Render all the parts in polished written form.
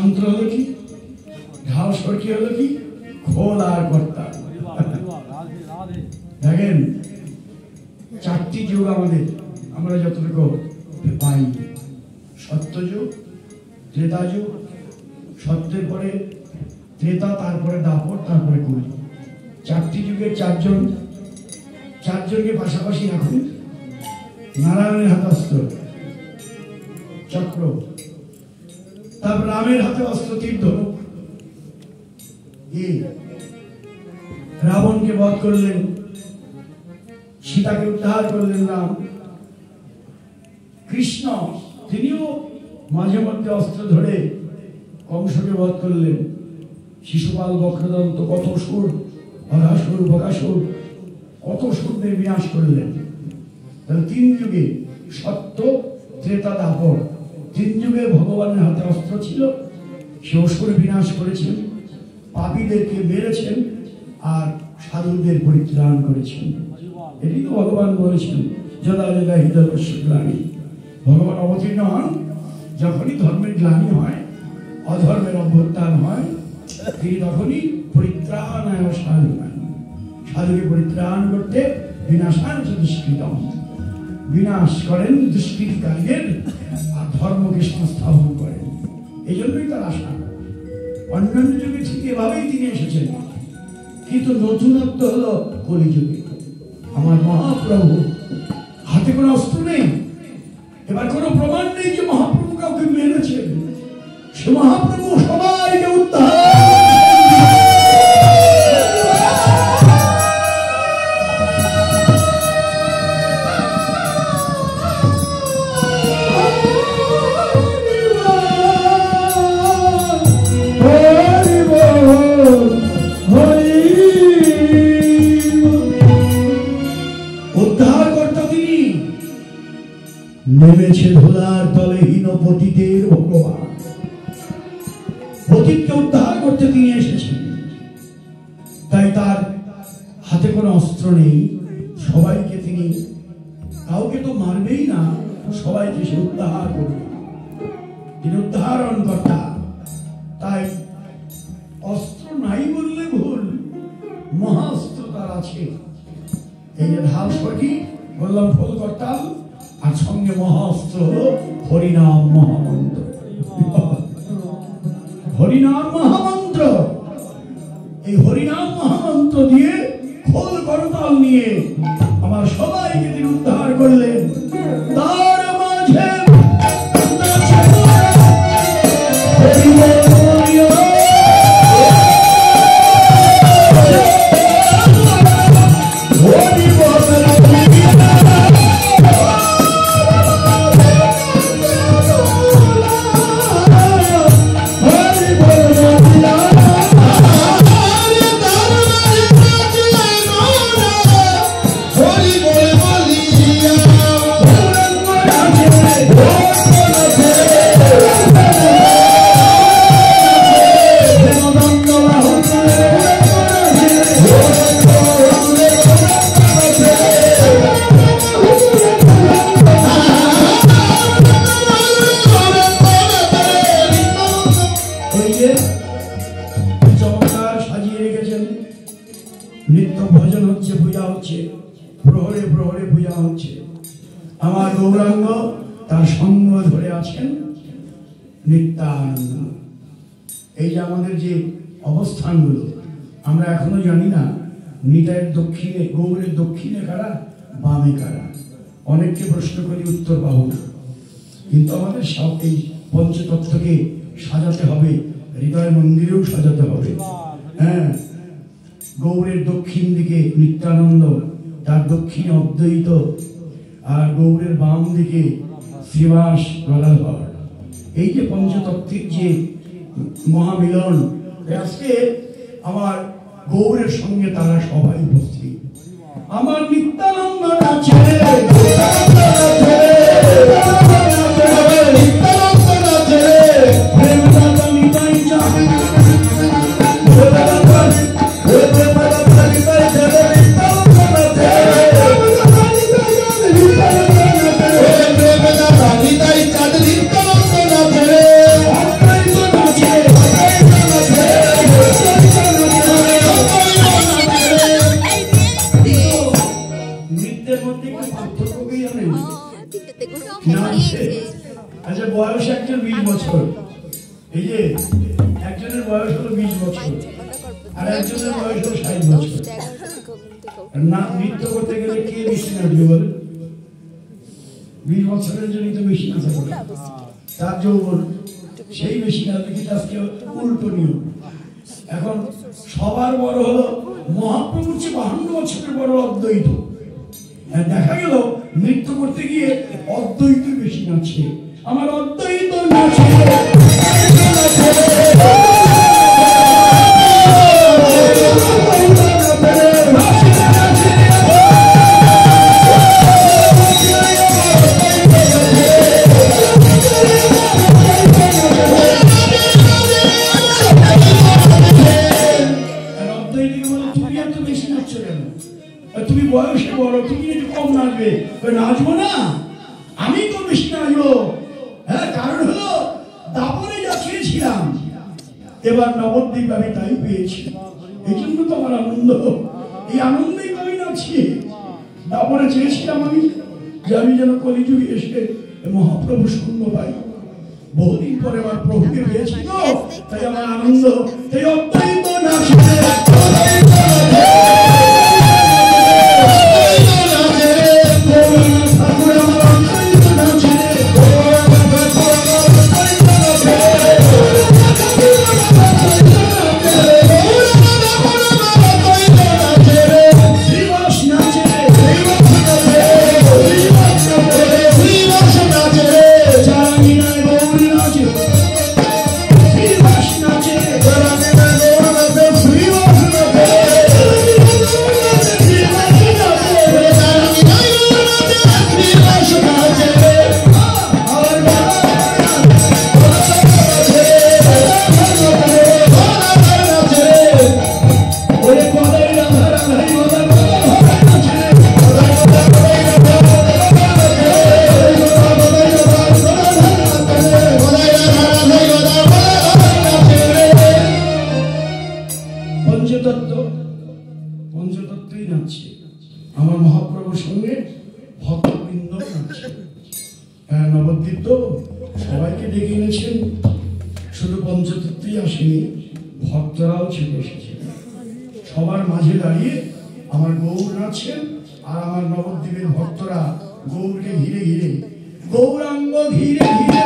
মন্ত্র হলো কি, ঢাল সরকি হলো কি, খোল আর কর্তা। দেখেন চারটি যুগ আমাদের, আমরা যতটুকু পাই, সত্যযুগ, ত্রেতা যুগ, সত্যের পরে ত্রেতা, তারপরে দাপর, তারপরে কলি। চারটি যুগের চারজনকে পাশাপাশি রাখুন। নারায়ণের হাতে অস্ত্র চক্র, তারপর রামের হাতে অস্ত্র তীর ধনুক। রাবণকে বধ করলেন, সীতাকে উদ্ধার করলেন রাম। কৃষ্ণ তিনিও মাঝে মধ্যে অস্ত্র ধরে কংসকে বধ করলেন। শিশুপাল, বক্রদন্ত, কত সুর, অঘাসুর, বকাসুর, কত সুরদের বিনাশ করলেন। তাহলে তিন যুগে সত্য, ত্রেতা, দাপর, তিন যুগে ভগবানের হাতে অস্ত্র ছিল। সে অসুর বিনাশ করেছেন, পাপীদেরকে মেরেছেন, আর সাধুদের পরিত্রাণ করেছেন। এটি তো ভগবান বলেছেন, যদা যদা হৃদয়স্য গ্লানি। ভগবান অবতীর্ণ হন যখনই ধর্মের গ্লানি হয়, অধর্মের অভ্যুত্থান হয়, তিনি তখনই পরিত্রাণায় সাধু হন। সাধুকে পরিত্রাণ করতে বিনাশান দুষ্কৃতম, বিনাশ করেন দুষ্কৃতিকারীদের, আর ধর্মকে সংস্থাপন করেন। এই জন্যই তার আশা। অন্যান্য যুগে ঠিক এভাবেই তিনি এসেছেন, কিন্তু নতুনত্ব হলো কলিযুগে। আমার মহাপ্রভু হাতে কোনো অস্ত্র নেই, এবার কোনো প্রমাণ নেই যে মহাপ্রভু কাউকে মেরেছেন। সে মহাপ্রভু সবাইকে উদ্ধার। নেমেছে ধুলার তলে হীন পতিতের ভগবান। পতিতকে উদ্ধার করতে তিনি এসেছেন। তাই তার হাতে কোনো অস্ত্র নেই, সবাইকে তিনি, কাউকে তো মারবেই না, সবাইকে সে উদ্ধার করবে। তিনি উদ্ধারণ কর্তা। তাই অস্ত্র নাই বললে ভুল, মহাস্ত্র তার আছে। এই যে ঢাল সরকি বললাম, ফল করতাম, আর সঙ্গে মহাস্ত্র হলো হরিনাম মহামন্ত্র। হরিনাম মহামন্ত্র, এই হরিনাম মহামন্ত্র দিয়ে, খোল করতাল নিয়ে আমার সবাইকে তিনি উদ্ধার করলেন। তার মাঝে এই যে আমাদের যে অবস্থানগুলো, আমরা এখনো জানি না নিতাইয়ের দক্ষিণে, গৌরের দক্ষিণে কারা, বামে কারা। অনেককে প্রশ্ন করি, উত্তর পাবো না। কিন্তু আমাদের সব এই পঞ্চতত্ত্বকে সাজাতে হবে, হৃদয় মন্দিরেও সাজাতে হবে। হ্যাঁ, গৌরের দক্ষিণ দিকে নিত্যানন্দ, তার দক্ষিণে অদ্বৈত, আর গৌরের বাম দিকে শ্রীবাস গদাধর। এই যে পঞ্চতত্ত্বের যে মহামিলন, আজকে আমার গৌরের সঙ্গে তারা সবাই উপস্থিত। আমার নিত্যানন্দ নাচে, বয়স হলো 20 বছর, আর একজনের বয়স হলো 60 বছর। না নৃত্য করতে গেলে কে বেশি নাচবে বলে? 20 বছরের জন্য তো বেশি নাচা করে, তার যৌবন সেই বেশি নাচবে, কিন্তু আজকে উল্টো নিয়ম। এখন সবার বড় হলো মহাপ্রভুর চেয়ে 52 বছরের বড় অদ্বৈত। দেখা গেল নৃত্য করতে গিয়ে অদ্বৈত বেশি নাচছে। আমার অদ্বৈত নাচে তুমি বয়সে বড়, তুমি একটু কম নাচবে। নাচবো না, আমি তো বেশি নাচবো। হ্যাঁ, কারণ হলো দাপরে যা চেয়েছিলাম এবার নবদ্বীপ আমি তাই পেয়েছি। এই জন্য তো আমার আনন্দ, এই আনন্দেই আমি নাচছি। দাপরে চেয়েছিলাম আমি যে আমি যেন কলিযুগে এসে মহাপ্রভু শূন্য পাই। বহুদিন পরে আমার প্রভুকে পেয়েছি তো, তাই আমার আনন্দ। তাই অদ্বৈত নাচে পঞ্চতত্ত্বই নাচছে। আমার মহাপ্রভুর সঙ্গে ভক্তবৃন্দ নাচছে। নবদ্বীপ তো সবাইকে ডেকে এনেছেন, শুধু পঞ্চতত্ত্বই আসেনি, ভক্তরাও ছুটে এসেছেন। সবার মাঝে দাঁড়িয়ে আমার গৌর নাচছেন, আর আমার নবদ্বীপের ভক্তরা গৌরকে ঘিরে ঘিরে, গৌরাঙ্গ ঘিরে ঘিরে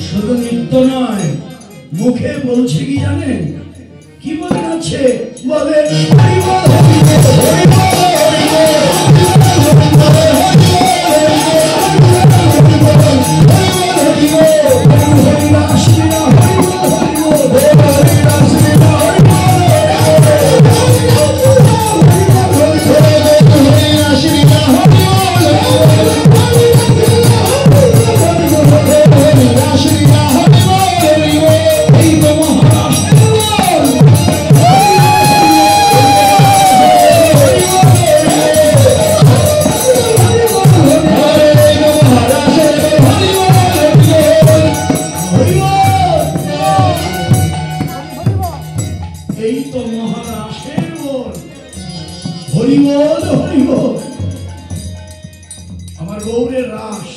শুধু নৃত্য নয়, মুখে বলছে কি জানেন? কি বলে নাচছে? বলে আমার গৌরের রাস।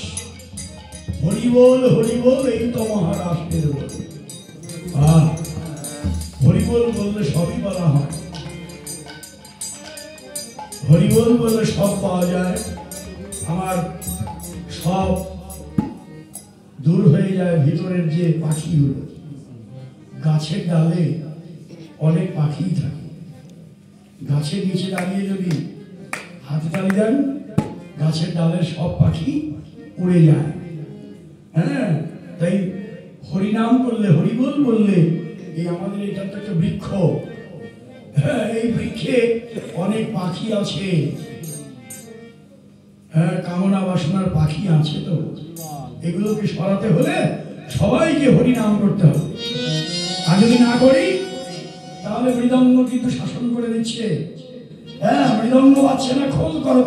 হরি বল হরি বল, এই তো মহারাষ্ট্রের বল। হরি বল বললে সবই বলা হয়, হরি বল বললে সব পাওয়া যায়। আমার সব দূর হয়ে যায় ভিতরের যে পাখিগুলো। গাছের ডালে অনেক পাখি থাকে, গাছের নিচে দাঁড়িয়ে যদি হাতে তালি দেন, গাছের ডালের সব পাখি উড়ে যায়। হ্যাঁ, তাই হরিনাম করলে, হরিবল বললে, এই আমাদের এটা তো একটা বৃক্ষ। হ্যাঁ, এই বৃক্ষে অনেক পাখি আছে। হ্যাঁ, কামনা বাসনার পাখি আছে। তো এগুলোকে সরাতে হলে সবাইকে হরিনাম করতে হবে। আর যদি না করি তাহলে মৃদঙ্গ কিন্তু শাসন করে দিচ্ছে। হ্যাঁ, মৃদঙ্গ বাজছে না, খোল করো।